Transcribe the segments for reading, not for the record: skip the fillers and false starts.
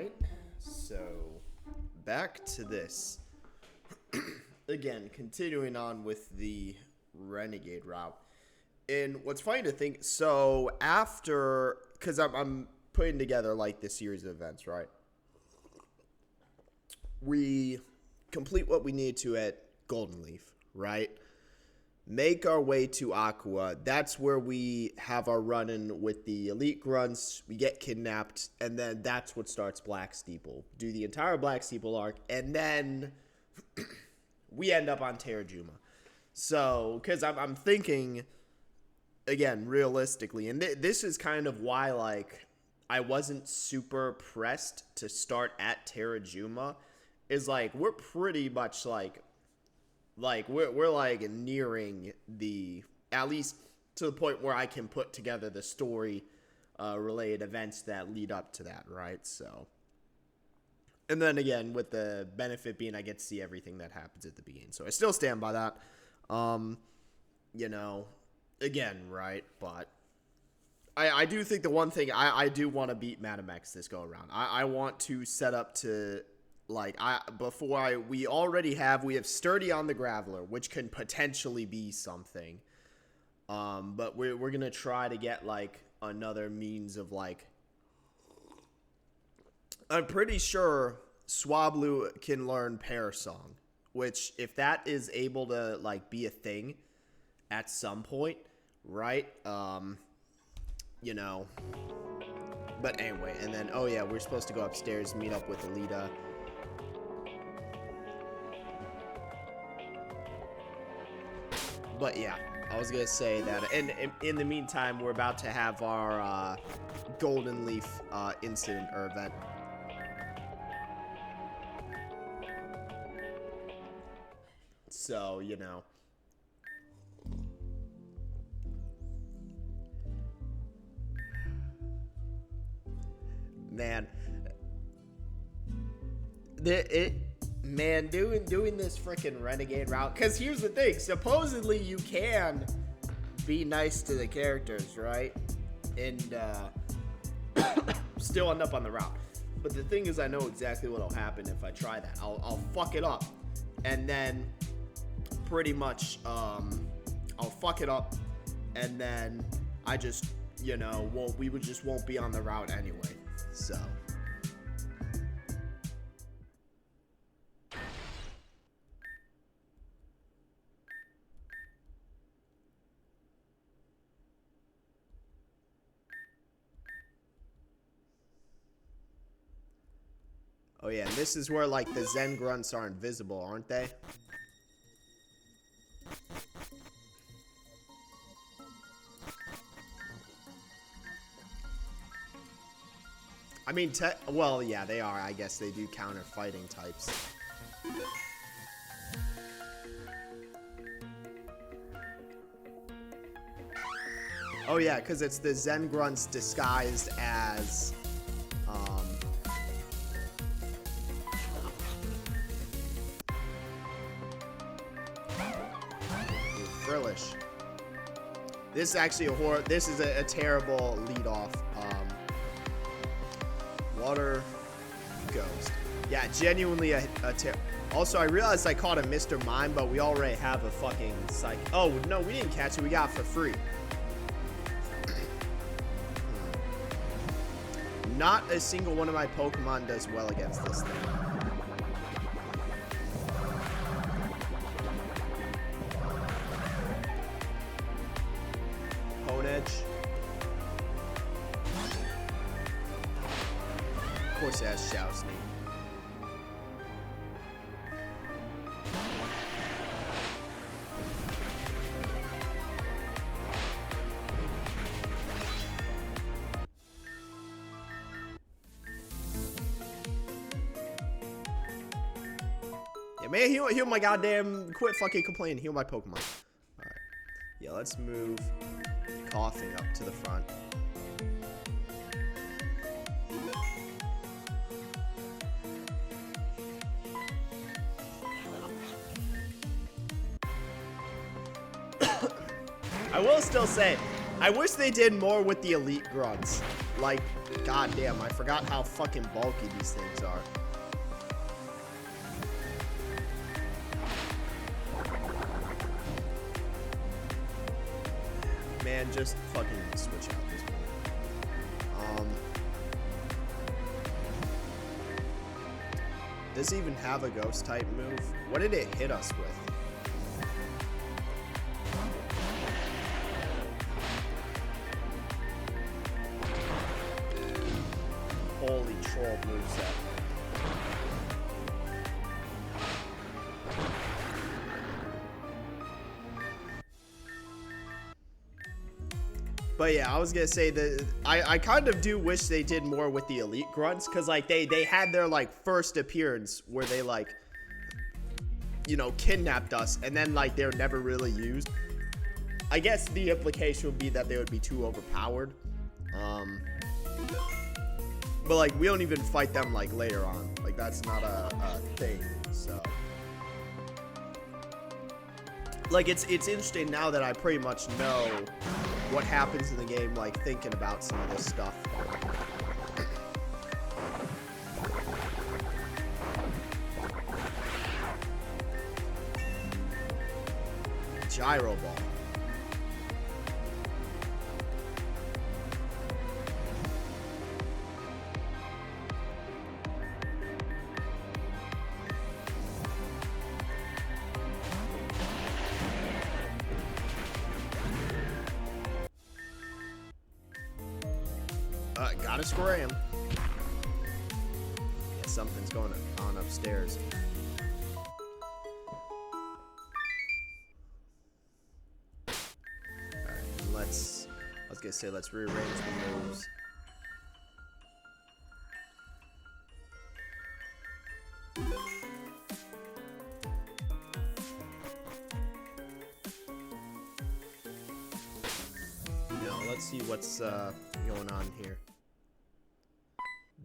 Alright, so back to this. Again, continuing on with the Renegade route. And what's funny to think, so after, because I'm putting together like this series of events, right? We complete what we need to at Golden Leaf, right? Make our way to Aqua. That's where we have our run-in with the Elite Grunts. We get kidnapped, and then that's what starts Black Steeple. Do the entire Black Steeple arc, and then we end up on Terrajuma. So, because I'm thinking, again, realistically, and this is kind of why, like, I wasn't super pressed to start at Terrajuma, is, like, we're pretty much, like we're like nearing the, at least to the point where I can put together the story related events that lead up to that, right? So, and then again, with the benefit being I get to see everything that happens at the beginning. So I still stand by that. You know, again, right? But I do think the one thing I do want to beat Madam X this go around. I want to set up to, like, we have Sturdy on the Graveler, which can potentially be something. But we're gonna try to get like another means of, like, I'm pretty sure Swablu can learn Pear Song, which if that is able to like be a thing at some point, right? You know. But anyway, and then oh yeah, we're supposed to go upstairs, meet up with Alita. But yeah, I was gonna say that, and in the meantime, we're about to have our Golden Leaf incident or event. So, you know. Man. Man, doing this freaking Renegade route, because here's the thing, supposedly you can be nice to the characters, right? And still end up on the route. But the thing is, I know exactly what'll happen if I try that. I'll fuck it up, and then pretty much I'll fuck it up, and then I just, you know, won't be on the route anyway. So. Oh yeah, and this is where, like, the Zen Grunts are invisible, aren't they? I mean, well, yeah, they are. I guess they do counter fighting types. Oh yeah, because it's the Zen Grunts disguised as Frillish. This is actually this is a terrible lead off. Water Ghost. Yeah, genuinely a also, I realized I caught a Mr. Mime, but we already have a fucking psych. Oh no, we didn't catch it. We got it for free. Not a single one of my Pokemon does well against this thing. Edge. Of course it has Shousney. Yeah, man, heal my goddamn, quit fucking complaining, heal my Pokemon. Alright. Yeah, let's move Coughing up to the front. I will still say, I wish they did more with the Elite Grunts. Like, God damn, I forgot how fucking bulky these things are. Man, just fucking switch out this point. Does it even have a ghost type move? What did it hit us with? Holy troll moveset. But yeah, I was gonna say that I kind of do wish they did more with the elite grunts, because like they had their like first appearance where they like, you know, kidnapped us, and then like they're never really used. I guess the implication would be that they would be too overpowered. But like we don't even fight them like later on. Like that's not a thing. So like it's interesting now that I pretty much know what happens in the game, like thinking about some of this stuff. Gyro ball. Gotta score him. Yeah, something's going on upstairs. Alright, let's, I was gonna say, let's rearrange the moves. Now, let's see what's going on here.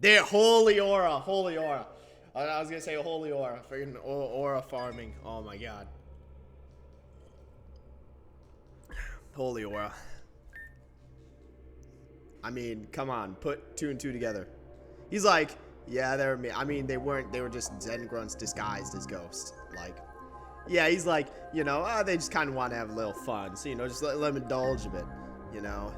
There, holy aura, holy aura. I was gonna say holy aura, freaking aura farming. Oh my god. Holy aura. I mean, come on, put 2 and 2 together. He's like, yeah, they were. I mean, they weren't. They were just Zen grunts disguised as ghosts. Like, yeah, he's like, you know, they just kind of want to have a little fun. So, you know, just let them indulge a bit, you know.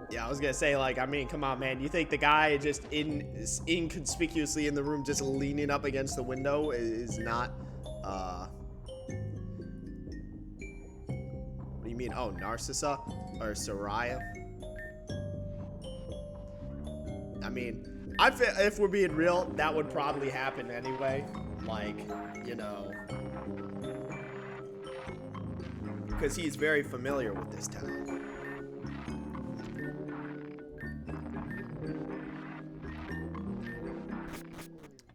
Yeah, I was gonna say, like, I mean, come on, man. You think the guy just inconspicuously in the room, just leaning up against the window, is not? What do you mean? Oh, Narcissa or Soraya? I mean, if we're being real, that would probably happen anyway. Like, you know, because he's very familiar with this town.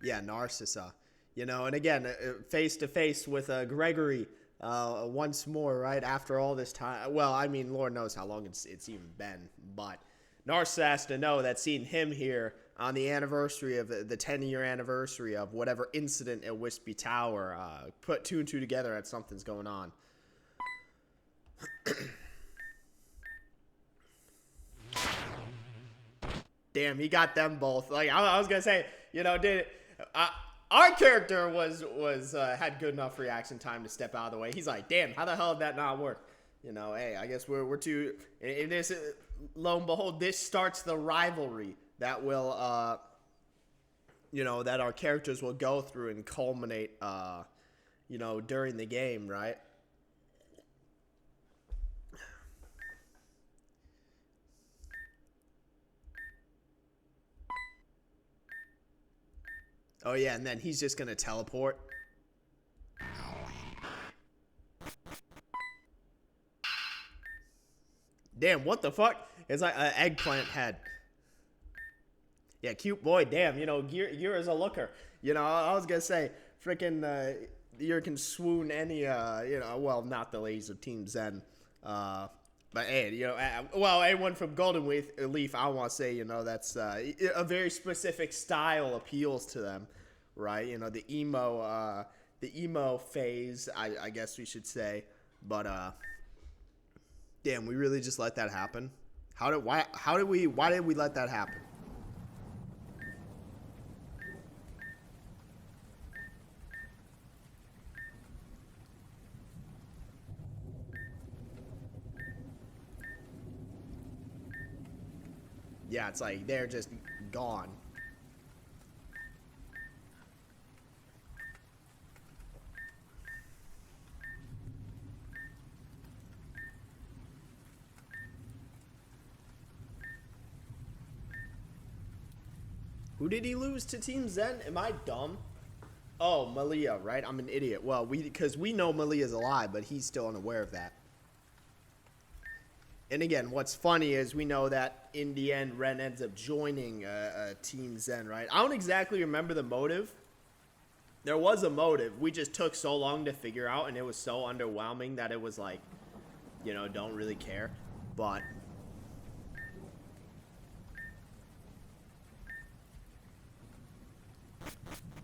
Yeah, Narcissa. You know, and again, face to face with Gregory once more, right? After all this time. Well, I mean, Lord knows how long it's even been. But Narcissa has to know that seeing him here on the anniversary of the 10-year anniversary of whatever incident at Wispy Tower, put 2 and 2 together that something's going on. Damn, he got them both. Like, I was going to say, you know, our character had good enough reaction time to step out of the way. He's like, damn, how the hell did that not work? You know, hey, I guess we're too. In this, lo and behold, this starts the rivalry that will, you know, that our characters will go through and culminate, you know, during the game, right? Oh yeah, and then he's just gonna teleport. Damn, what the fuck? It's like an eggplant head. Yeah, cute boy. Damn, you know, Gear is a looker. You know, I was gonna say, freaking, you can swoon any, you know, well, not the ladies of Team Zen, but hey, you know, well, anyone from Golden Leaf, I want to say, you know, that's a very specific style appeals to them, right? You know, the emo phase, I guess we should say, but Damn, we really just let that happen? Why did we let that happen? Yeah, it's like they're just gone. Who did he lose to Team Zen? Am I dumb? Oh, Malia, right? I'm an idiot. Well, because we know Malia's alive, but he's still unaware of that. And again, what's funny is we know that in the end, Ren ends up joining Team Zen, right? I don't exactly remember the motive. There was a motive. We just took so long to figure out, and it was so underwhelming that it was like, you know, don't really care. But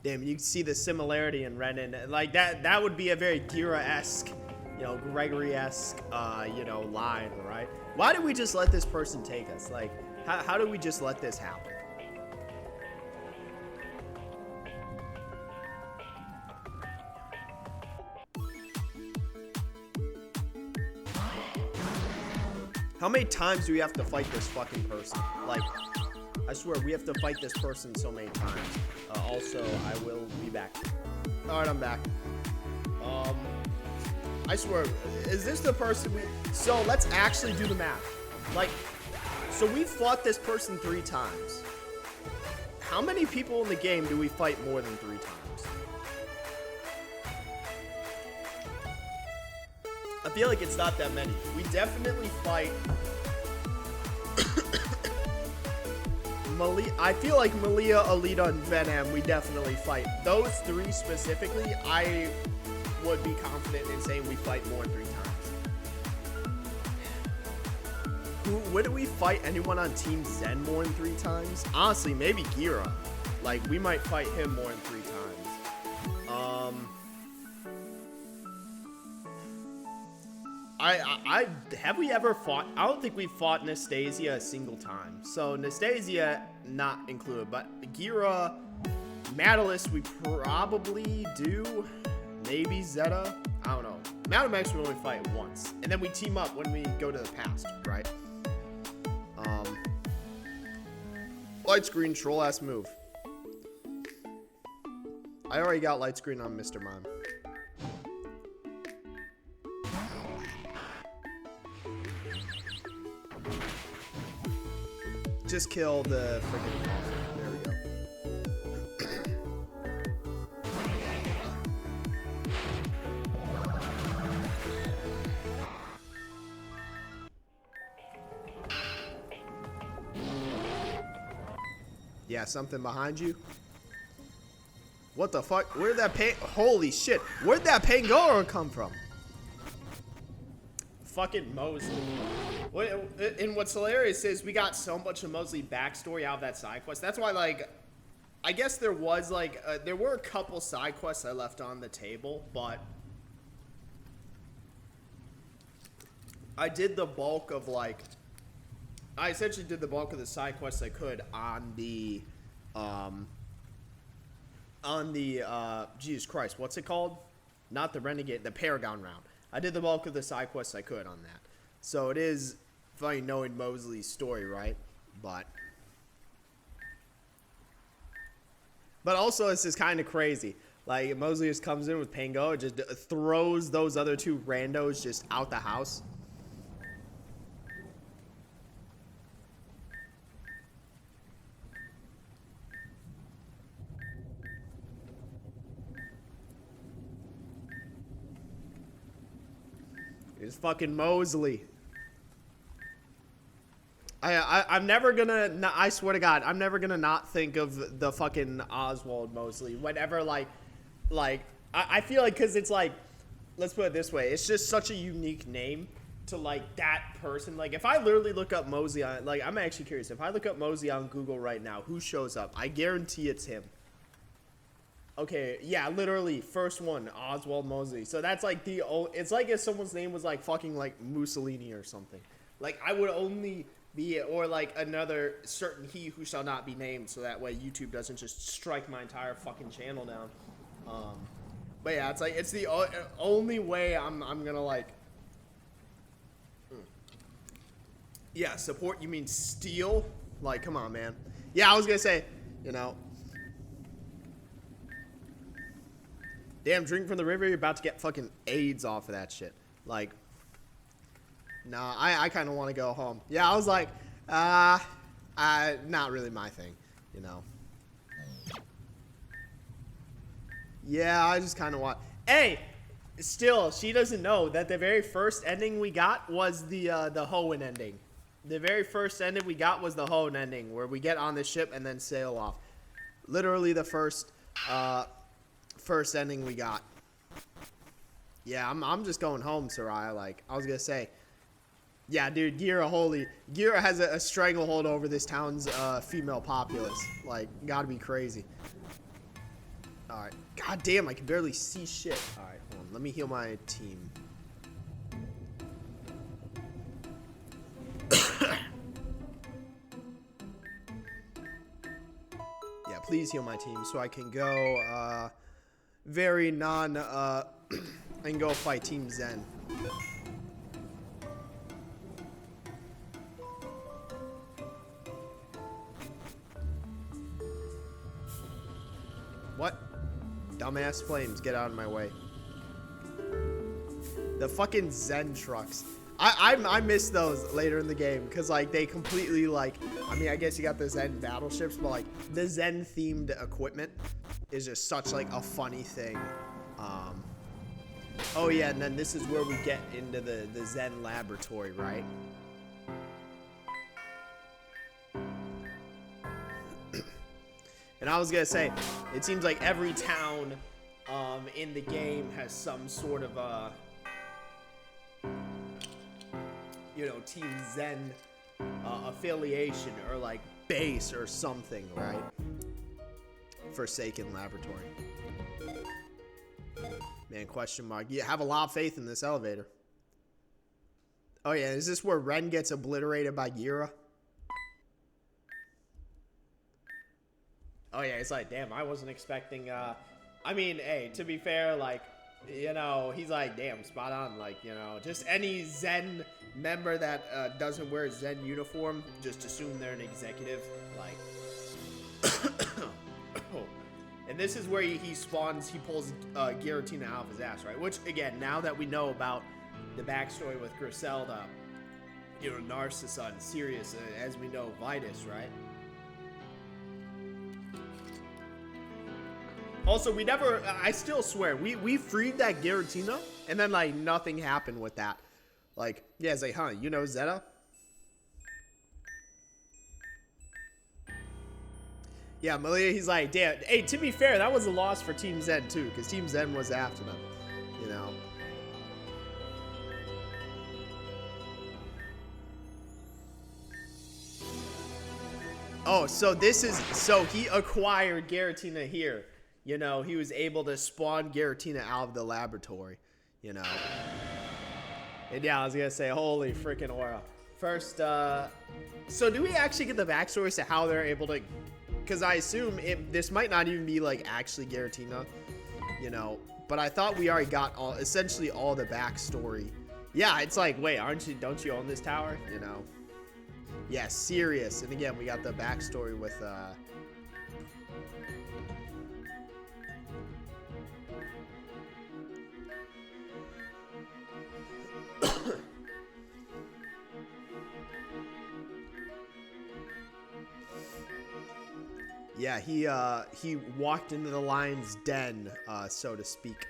damn, you can see the similarity in Ren and like that would be a very Gira-esque, you know, Gregory-esque, you know, line, right? Why did we just let this person take us? Like, how did we just let this happen? How many times do we have to fight this fucking person? Like, I swear, we have to fight this person so many times. Also, I will be back. Alright, I'm back. I swear, is this the person we... So, let's actually do the math. Like, so we fought this person 3 times. How many people in the game do we fight more than 3 times? I feel like it's not that many. We definitely fight... I feel like Malia, Alita, and Venom, we definitely fight. Those 3 specifically, I would be confident in saying we fight more than 3 times. Would we fight anyone on Team Zen more than 3 times? Honestly, maybe Gira. Like, we might fight him more than 3 times. Have we ever fought? I don't think we fought Nastasia a single time. So Nastasia not included, but Gira, Madalis we probably do. Maybe Zeta. I don't know. Madamax we only fight once, and then we team up when we go to the past, right? Light screen, troll ass move. I already got light screen on Mr. Mime. Just kill the freaking... There we go. Yeah, something behind you. What the fuck? Where'd that pain... Holy shit. Where'd that Pangoro come from? Fucking Mosley. And what's hilarious is we got so much of Mosley backstory out of that side quest. That's why, like, I guess there was, like, there were a couple side quests I left on the table, but I did the bulk of, like, I essentially did the bulk of the side quests I could on the, Jesus Christ, what's it called? Not the Renegade, the Paragon round. I did the bulk of the side quests I could on that. So it is funny knowing Mosley's story, right? But also it's just kind of crazy. Like, Mosley just comes in with Pango and just throws those other 2 randos just out the house. It's fucking Mosley. I'm never gonna, I swear to God, I'm never gonna not think of the fucking Oswald Mosley. Whenever, like, I feel like, because it's like, let's put it this way, it's just such a unique name to, like, that person. Like, if I literally look up Mosley on, like, I'm actually curious, if I look up Mosley on Google right now, who shows up? I guarantee it's him. Okay, yeah, literally, first one, Oswald Mosley. So that's like it's like if someone's name was like fucking like Mussolini or something. Like I would only be, or like another certain he who shall not be named, so that way YouTube doesn't just strike my entire fucking channel down. But yeah, it's like, it's the only way I'm gonna like, yeah, support, you mean steal? Like, come on, man. Yeah, I was gonna say, you know, damn, drink from the river, you're about to get fucking AIDS off of that shit. Like, nah, I kind of want to go home. Yeah, I was like, not really my thing, you know. Yeah, I just kind of want. Hey, still, she doesn't know that the very first ending we got was the Hoenn ending. The very first ending we got was the Hoenn ending, where we get on the ship and then sail off. Literally the first ending we got. Yeah, I'm just going home, Soraya. Like, I was gonna say, yeah, dude, Gira has a stranglehold over this town's female populace. Like, gotta be crazy. All right, god damn, I can barely see shit. All right, hold on, let me heal my team. Yeah, please heal my team so I can go and go fight Team Zen. What? Dumbass flames, get out of my way. The fucking Zen trucks. I miss those later in the game because like they completely like, I mean, I guess you got the Zen battleships, but like the Zen themed equipment is just such like a funny thing. Oh yeah, and then this is where we get into the Zen laboratory, right? And I was gonna say, it seems like every town in the game has some sort of you know, Team Zen affiliation or like base or something, right? Forsaken Laboratory. Man, question mark. You have a lot of faith in this elevator. Oh yeah, is this where Ren gets obliterated by Gira? Oh yeah, it's like, damn, I wasn't expecting, I mean, hey, to be fair, like, you know, he's like, damn, spot on, like, you know, just any Zen member that doesn't wear a Zen uniform, just assume they're an executive, like, and this is where he spawns, he pulls Giratina out of his ass, right? Which, again, now that we know about the backstory with Griselda, you know, Narcissa and Sirius, as we know, Vitus, right? Also, we never, I still swear, we freed that Giratina, and then, like, nothing happened with that. Like, yeah, it's like, huh, you know Zeta? Yeah, Malia, he's like, damn, hey, to be fair, that was a loss for Team Zen, too, because Team Zen was after them, you know? Oh, so this is, so he acquired Giratina here. You know, he was able to spawn Giratina out of the laboratory, you know. And yeah, I was going to say, holy freaking aura. First, so do we actually get the backstory as to how they're able to, because I assume this might not even be, like, actually Giratina, you know. But I thought we already got essentially all the backstory. Yeah, it's like, wait, don't you own this tower? You know. Yeah, Sirius. And again, we got the backstory with, yeah, he walked into the lion's den, so to speak.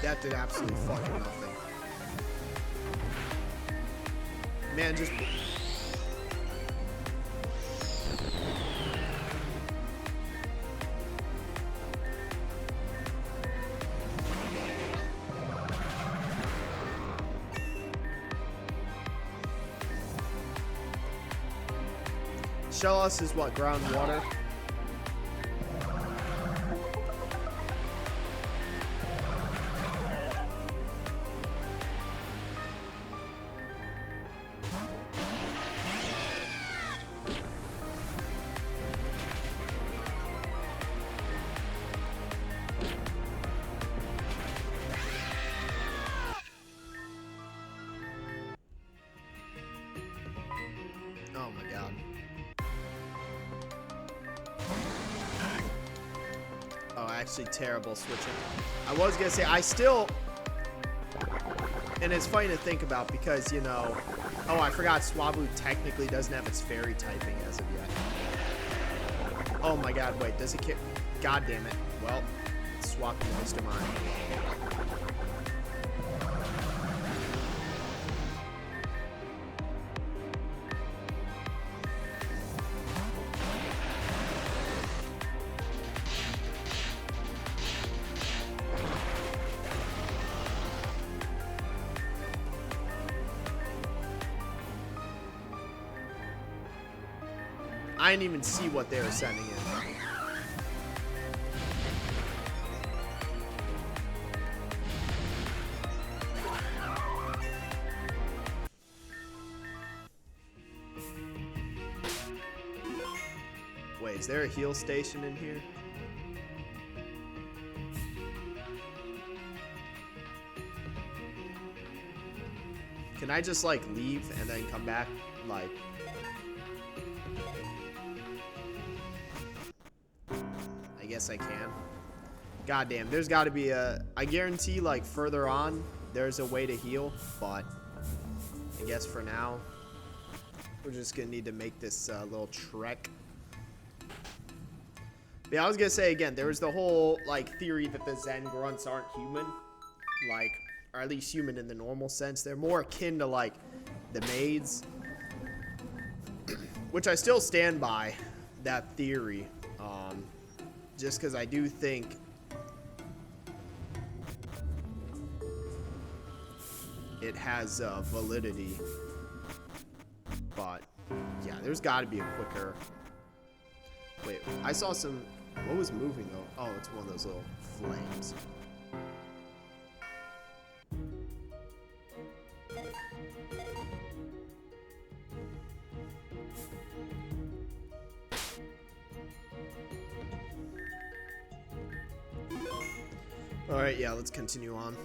That did absolutely fucking nothing. Man, just... Shellos is what? Groundwater? Oh my god. Oh, actually terrible switching. I was gonna say, I still... And it's funny to think about because, you know... Oh, I forgot Swablu technically doesn't have its fairy typing as of yet. Oh my god, wait, does it kick? God damn it. Well, swap to Mr. Mime. I didn't even see what they were sending in. Wait, is there a heal station in here? Can I just like leave and then come back? Like... I guess I can. God damn, there's got to be a... I guarantee, like, further on, there's a way to heal, but I guess for now, we're just going to need to make this little trek. But yeah, I was going to say, again, there was the whole, like, theory that the Zen grunts aren't human. Like, or at least human in the normal sense. They're more akin to, like, the maids. Which I still stand by, that theory. Just because I do think it has validity. But, yeah, there's got to be a quicker... Wait, I saw some... What was moving, though? Oh, it's one of those little flames. Alright, yeah, let's continue on.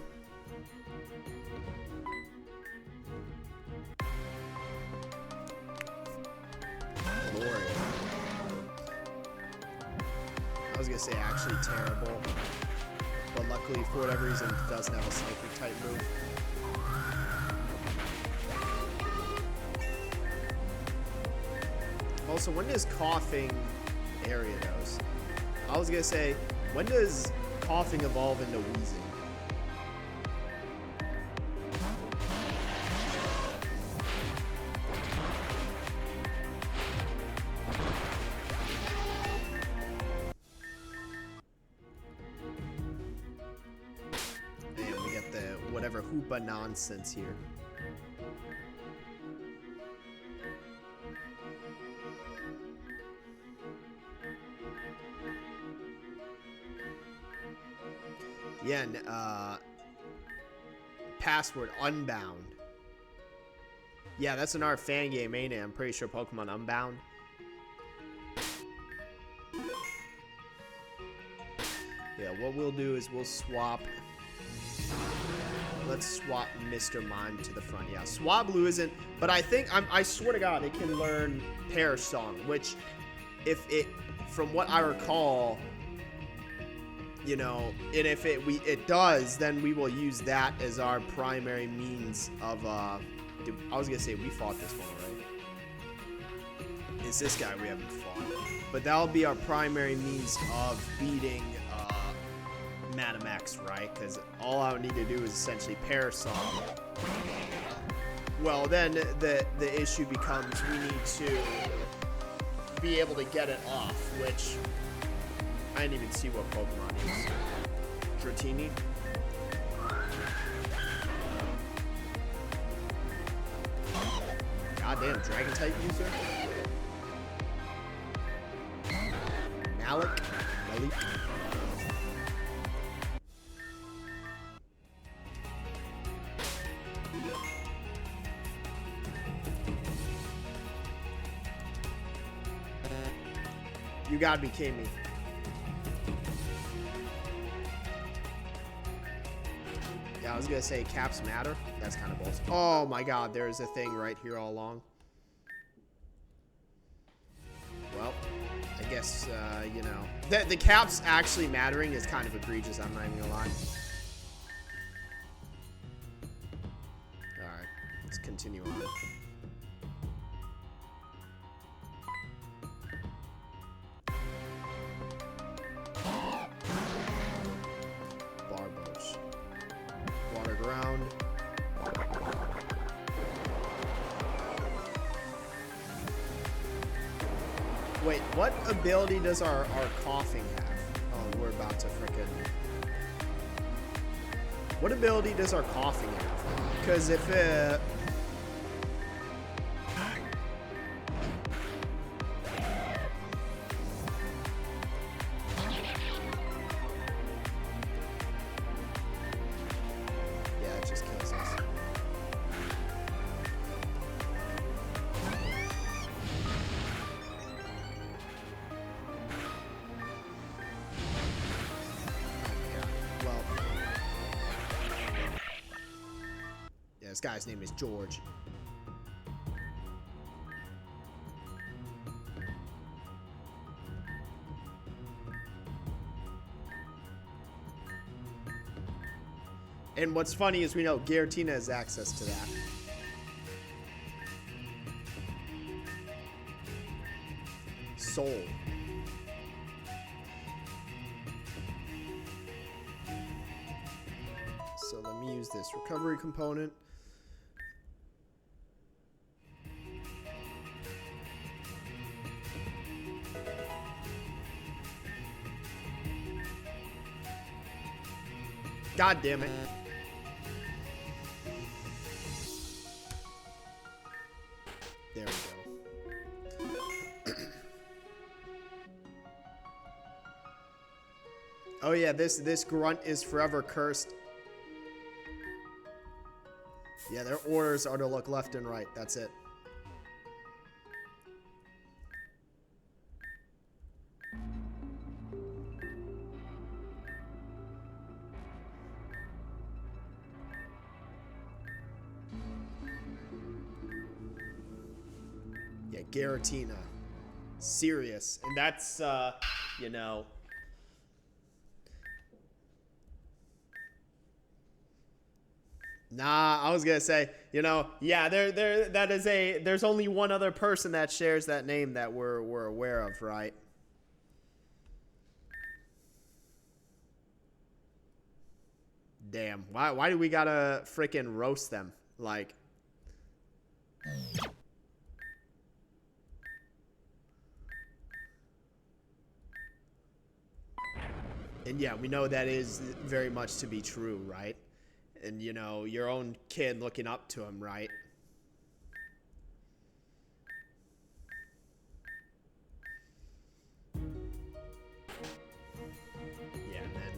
Lord. I was gonna say actually terrible. But luckily, for whatever reason, it doesn't have a psychic type move. Also, when does coughing area those? I was gonna say, when does coughing evolve into wheezing? And we got the whatever hoopa nonsense here. Yeah, and, password Unbound. Yeah, that's an art fan game, ain't it? I'm pretty sure Pokemon Unbound. Yeah, what we'll do is we'll swap. Let's swap Mr. Mime to the front. Yeah, Swablu isn't, but I think, I swear to God, it can learn Pear Song, which, if it, from what I recall, you know, and if it does, then we will use that as our primary means of, dude, I was gonna say we fought this one, right? It's this guy we haven't fought. But that'll be our primary means of beating, Madam X, right? Because all I would need to do is essentially Pear Song. Well, then the issue becomes we need to be able to get it off, which... I didn't even see what Pokemon is. Dratini. Goddamn, Dragon type user. You gotta be kidding me. Yeah, I was gonna say caps matter. That's kind of bullshit. Oh my god, there's a thing right here all along. Well, I guess, you know. The caps actually mattering is kind of egregious, I'm not even gonna lie. Alright, let's continue on. Barboach. Water ground. Wait, what ability does our coughing have? Oh, we're about to frickin'... What ability does our coughing have? Because if it... Yeah, it just kills us. This guy's name is George. And what's funny is we know Giratina has access to that. Soul. So let me use this recovery component. God damn it. There we go. Oh yeah, this grunt is forever cursed. Yeah, their orders are to look left and right. That's it. Yeah, Giratina. Serious. And that's, you know... Nah, I was gonna say, you know, yeah, there's only one other person that shares that name that we're aware of, right? Damn, why do we gotta freaking roast them? Like, and yeah, we know that is very much to be true, right? And, you know, your own kid looking up to him, right? Yeah, man.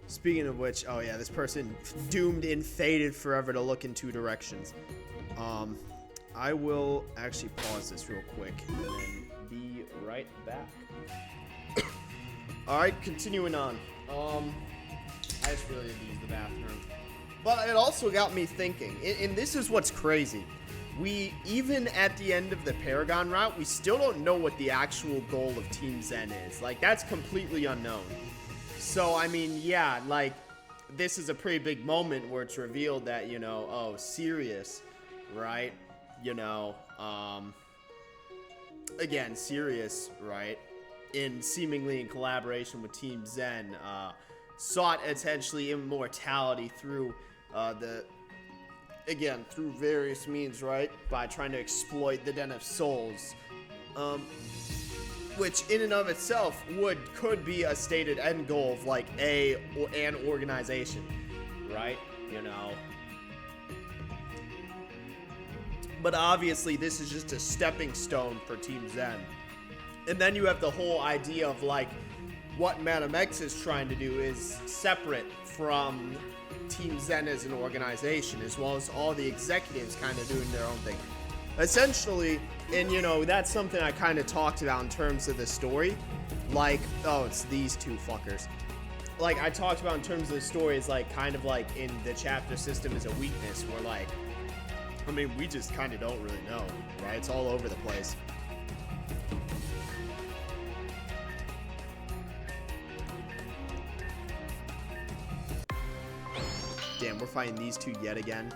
Speaking of which, oh yeah, this person doomed and fated forever to look in two directions. I will actually pause this real quick and then be right back. Alright, continuing on. I just really need to use the bathroom. But it also got me thinking, and this is what's crazy. We, even at the end of the Paragon route, we still don't know what the actual goal of Team Zen is. Like, that's completely unknown. So, I mean, yeah, like, this is a pretty big moment where it's revealed that, you know, oh, Sirius, right? You know, again, Sirius, right? Seemingly in collaboration with Team Zen, sought essentially immortality through through various means, right? By trying to exploit the Den of Souls, which in and of itself could be a stated end goal of like an organization, right? You know. But obviously, this is just a stepping stone for Team Zen. And then you have the whole idea of like what Madam X is trying to do is separate from Team Zen as an organization, as well as all the executives kind of doing their own thing. Essentially, and you know, that's something I kind of talked about in terms of the story. Like, oh, it's these two fuckers. Like, I talked about in terms of the story is like, kind of like in the chapter system is a weakness where like, I mean, we just kind of don't really know, right? It's all over the place. Damn, we're fighting these two yet again.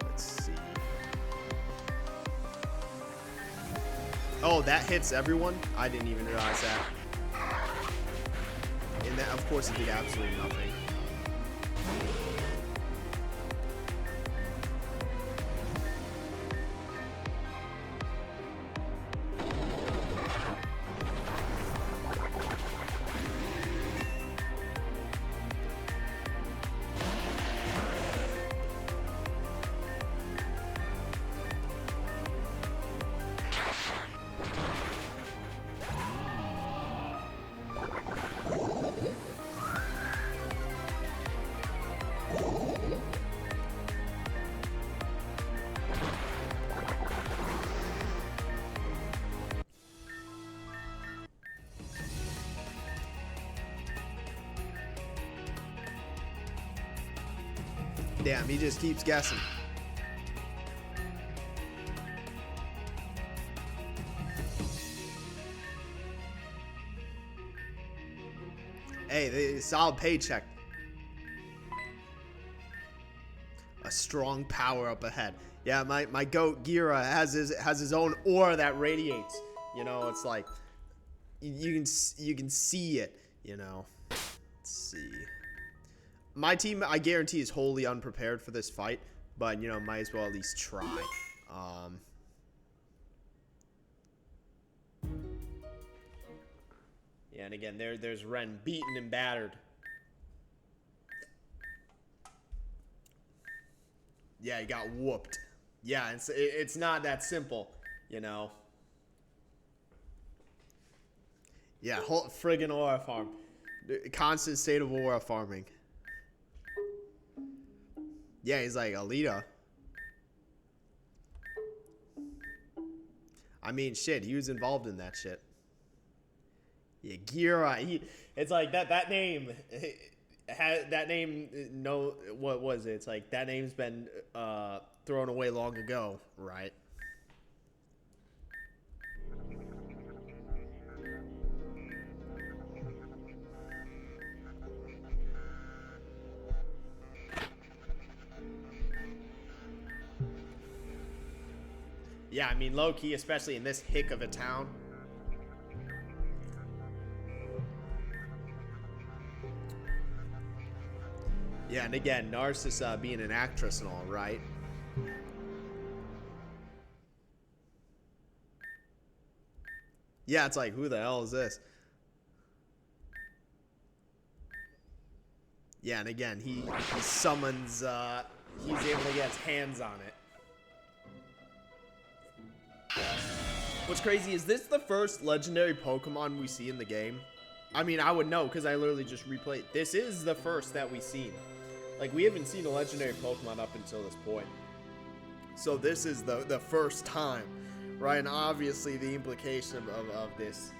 Let's see. Oh, that hits everyone? I didn't even realize that. And that, of course, it did absolutely nothing. Damn, he just keeps guessing. Hey, solid paycheck. A strong power up ahead. Yeah, my goat Gira has his own aura that radiates. You know, it's like you can see it. You know. Let's see. My team, I guarantee, is wholly unprepared for this fight, but, you know, might as well at least try. Yeah, and again, there's Ren beaten and battered. Yeah, he got whooped. Yeah, it's not that simple, you know. Yeah, whole friggin' aura farm. Constant state of aura farming. Yeah, he's like, Alita. I mean, shit, he was involved in that shit. Yeah, Gira. It's like that name. No, what was it? It's like that name's been thrown away long ago, right? Yeah, I mean, low-key, especially in this hick of a town. Yeah, and again, Narcissa being an actress and all, right? Yeah, it's like, who the hell is this? Yeah, and again, he summons, he's able to get his hands on it. What's crazy is this the first legendary Pokemon we see in the game? I mean, I would know because I literally just replayed. This is the first that we've seen. Like, we haven't seen a legendary Pokemon up until this point. So this is the first time, right? And obviously the implication of this,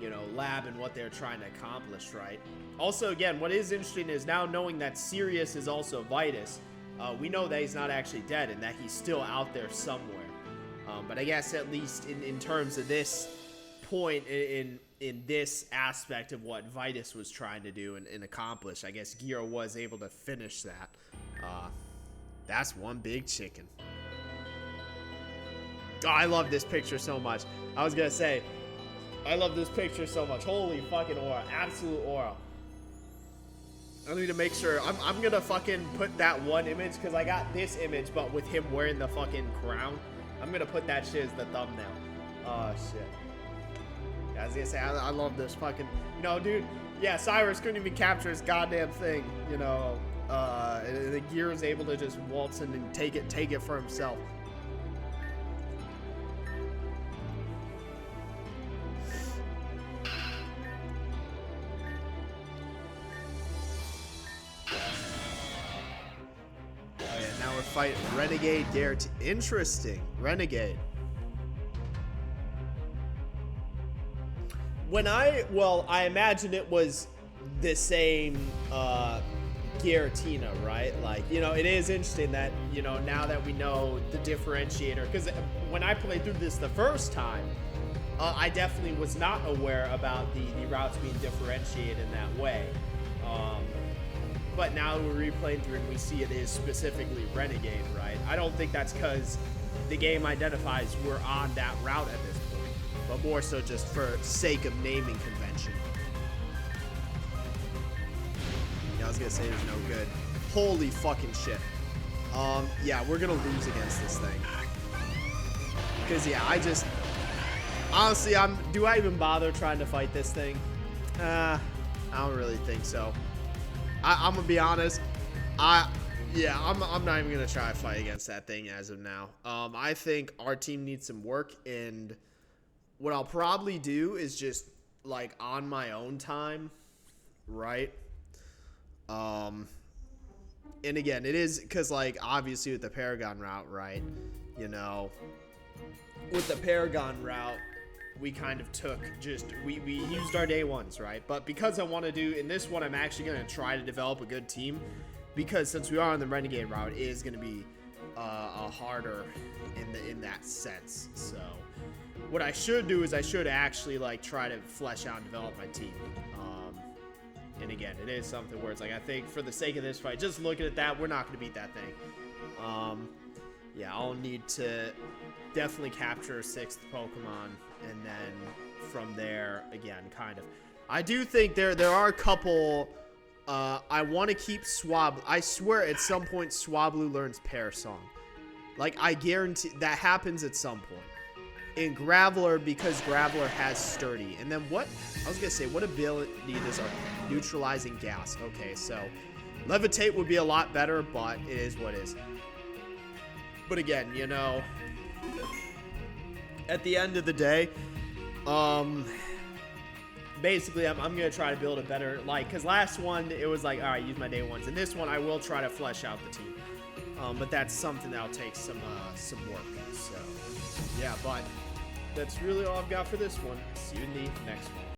you know, lab and what they're trying to accomplish, right? Also, again, what is interesting is now knowing that Sirius is also Vitus, we know that he's not actually dead and that he's still out there somewhere. But I guess at least in terms of this point in this aspect of what Vitus was trying to do and accomplish, I guess Gira was able to finish that. That's one big chicken. Oh, I love this picture so much. I was gonna say, I love this picture so much. Holy fucking aura. Absolute aura. I need to make sure. I'm gonna fucking put that one image because I got this image, but with him wearing the fucking crown. I'm gonna put that shit as the thumbnail. Oh shit. Yeah, I was gonna say I love this fucking, you know, dude. Yeah, Cyrus couldn't even capture his goddamn thing, you know. The gear is able to just waltz in and take it for himself. fight Renegade Garrett. Interesting. Renegade. I imagine it was the same Giratina, right? Like, you know, it is interesting that, you know, now that we know the differentiator, because when I played through this the first time, I definitely was not aware about the routes being differentiated in that way. But now we're replaying through and we see it is specifically Renegade, right? I don't think that's because the game identifies we're on that route at this point, but more so just for sake of naming convention. Yeah, I was gonna say there's no good. Holy fucking shit. Yeah, we're gonna lose against this thing. Because, yeah, honestly, do I even bother trying to fight this thing? I don't really think so. I'm gonna be honest. I'm not even gonna try to fight against that thing as of now. I think our team needs some work, and what I'll probably do is just like on my own time, right? And again, it is because like obviously with the Paragon route, right? You know, with the Paragon route, we kind of took we used our day ones, right? But because I want to do in this one, I'm actually going to try to develop a good team, because since we are on the Renegade route, it is going to be a harder in that sense. So what I should do is I should actually like try to flesh out and develop my team. And again, it is something where it's like, I think for the sake of this fight, just looking at that, we're not going to beat that thing. Yeah, I'll need to definitely capture a 6th Pokemon, and then from there, again, kind of. I do think there are a couple. I want to keep Swablu. I swear at some point Swablu learns Pear Song. Like, I guarantee that happens at some point. In Graveler, because Graveler has Sturdy. And then what? I was going to say, what ability does our neutralizing gas? Okay, so Levitate would be a lot better, but it is what it is. But again, you know, at the end of the day, basically I'm going to try to build a better, like, because last one, it was like, all right, use my day ones. And this one, I will try to flesh out the team. But that's something that'll take some work. So, yeah, but that's really all I've got for this one. See you in the next one.